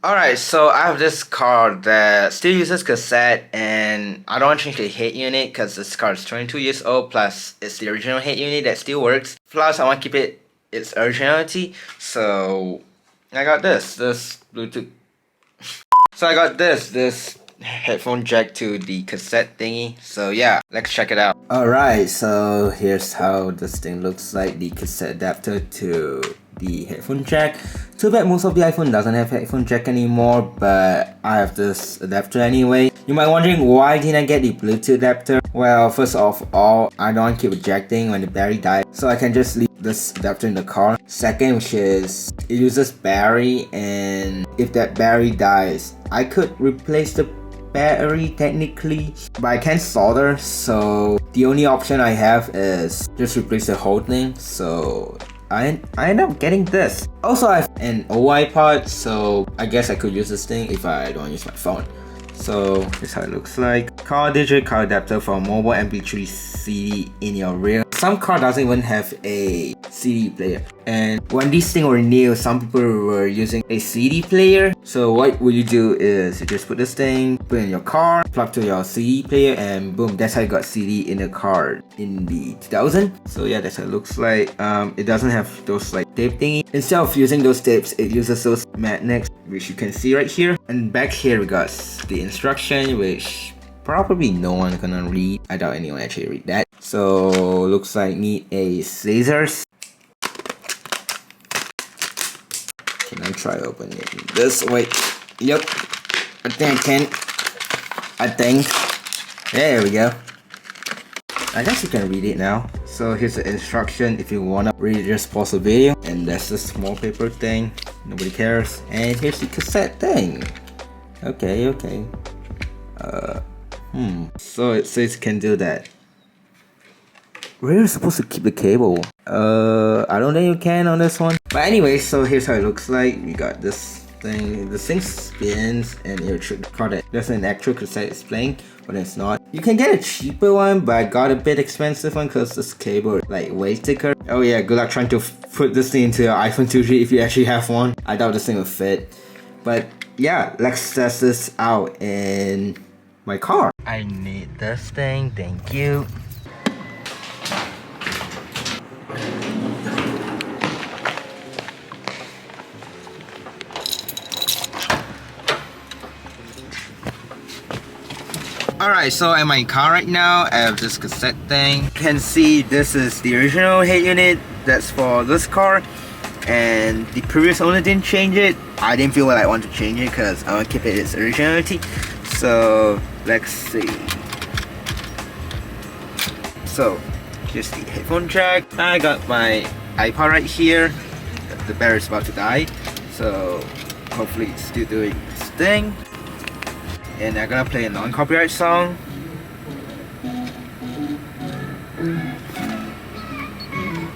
Alright, so I have this car that still uses cassette, and I don't want to change the head unit because this car is 22 years old, plus it's the original head unit that still works. Plus, I want to keep its originality, so I got this Bluetooth. So I got this headphone jack to the cassette thingy, so yeah, let's check it out. Alright, so here's how this thing looks like, the cassette adapter to the headphone jack. Too bad most of the iPhone doesn't have headphone jack anymore, but I have this adapter anyway. You might wondering why didn't I get the Bluetooth adapter? Well, first of all, I don't keep a jack thing when the battery dies, so I can just leave this adapter in the car. Second, which is it uses battery, and if that battery dies, I could replace the battery technically, but I can't solder, so the only option I have is just replace the whole thing. So I end up getting this. Also, I have an old iPod, so I guess I could use this thing if I don't use my phone. So this is how it looks like. Car digital car adapter for mobile MP3 CD in your rear. Some car doesn't even have a CD player, and when these things were new, some people were using a CD player. So what would you do is you just put this thing, put it in your car, plug to your CD player, and boom, that's how you got CD in the car in the 2000. So yeah, that's how it looks like. It doesn't have those like tape thingy. Instead of using those tapes, it uses those magnets, which you can see right here. And back here we got the instruction, which probably no one's gonna read. I doubt anyone actually read that. So looks like need a scissors. Can I try opening it this way? Yep, I think I can. I think. There we go. I guess you can read it now. So here's the instruction. If you wanna read it, just pause the video. And that's the small paper thing. Nobody cares. And here's the cassette thing. Okay. So it says you can do that. Where are you supposed to keep the cable? I don't think you can on this one. But anyway, so here's how it looks like. We got this thing. This thing spins and it should call it. There's an actual cassette it's playing, but it's not. You can get a cheaper one, but I got a bit expensive one because this cable is like way thicker. Oh yeah, good luck trying to put this thing into your iPhone 2G if you actually have one. I doubt this thing will fit. But yeah, let's test this out in my car. I need this thing, thank you. Alright, so I'm in my car right now. I have this cassette thing. You can see this is the original head unit that's for this car, and the previous owner didn't change it. I didn't feel like I want to change it because I want to keep it its originality. So let's see. So here's the headphone jack. I got my iPod right here. The battery's about to die, so hopefully it's still doing its thing. And I'm gonna play a non-copyright song.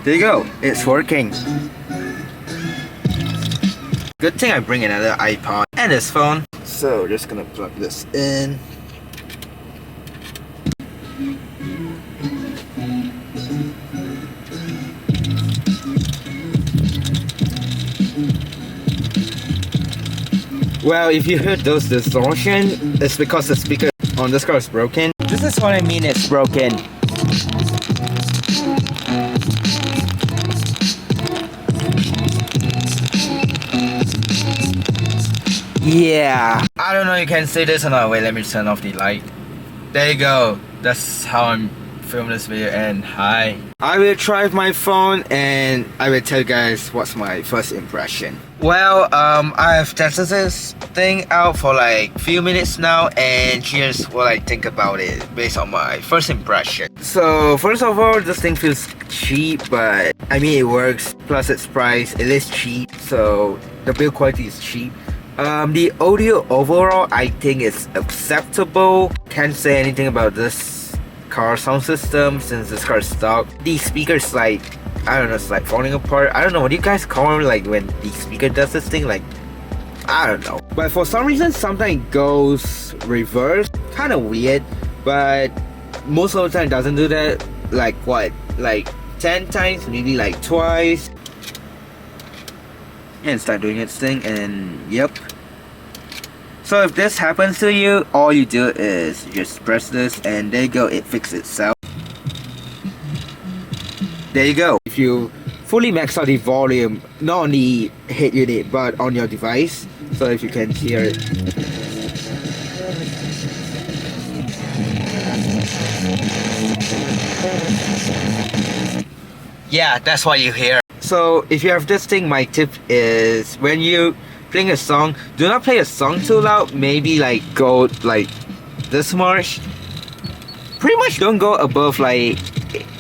There you go, it's working. Good thing I bring another iPod and this phone. So just gonna plug this in. Well, if you heard those distortion, it's because the speaker on this car is broken. This is what I mean, it's broken. Yeah. I don't know if you can see this or not. Wait, let me turn off the light. There you go. That's how I'm filming this video, and hi. I will try my phone and I will tell you guys what's my first impression. Well, I have tested this thing out for like few minutes now, and here's what I think about it based on my first impression. So first of all, this thing feels cheap, but I mean it works. Plus its price, it is cheap, so the build quality is cheap. The audio overall I think is acceptable. Can't say anything about this car sound system since this car is stock. The speakers like, I don't know, it's like falling apart. I don't know, what do you guys call them like when the speaker does this thing? Like, I don't know. But for some reason sometimes it goes reverse. Kinda weird, but most of the time it doesn't do that. Like what? Like 10 times, maybe like twice. And start doing its thing, and yep, So if this happens to you, all you do is just press this and there you go, it fixes itself. There you go. If you fully max out the volume, not on the head unit but on your device, so if you can hear it. Yeah, that's what you hear. So if you have this thing, my tip is when you playing a song, do not play a song too loud. Maybe like go like this much. Pretty much don't go above like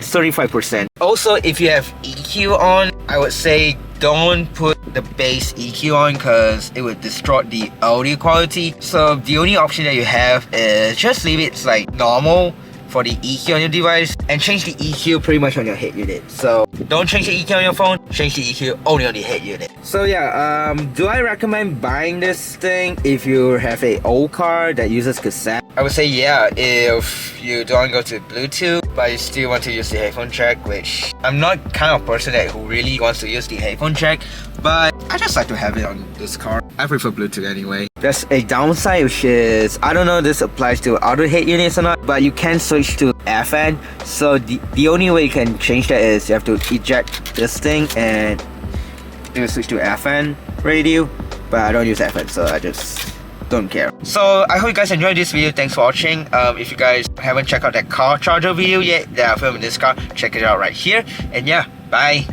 35%. Also, if you have EQ on, I would say don't put the bass EQ on because it would distort the audio quality. So the only option that you have is just leave it like normal for the EQ on your device and change the EQ pretty much on your head unit. So don't change the EQ on your phone, change the EQ only on the head unit. So yeah, do I recommend buying this thing if you have a old car that uses cassette? I would say yeah, if you don't go to Bluetooth but you still want to use the headphone jack, which I'm not kind of person that who really wants to use the headphone jack, but I just like to have it on this car. I prefer Bluetooth anyway. There's a downside, which is, I don't know if this applies to other head units or not, but you can switch to FN. So the only way you can change that is you have to eject this thing and it will switch to FN radio, but I don't use FN, so I just don't care. So I hope you guys enjoyed this video. Thanks for watching. If you guys haven't checked out that car charger video yet that I filmed in this car, check it out right here. And yeah, bye.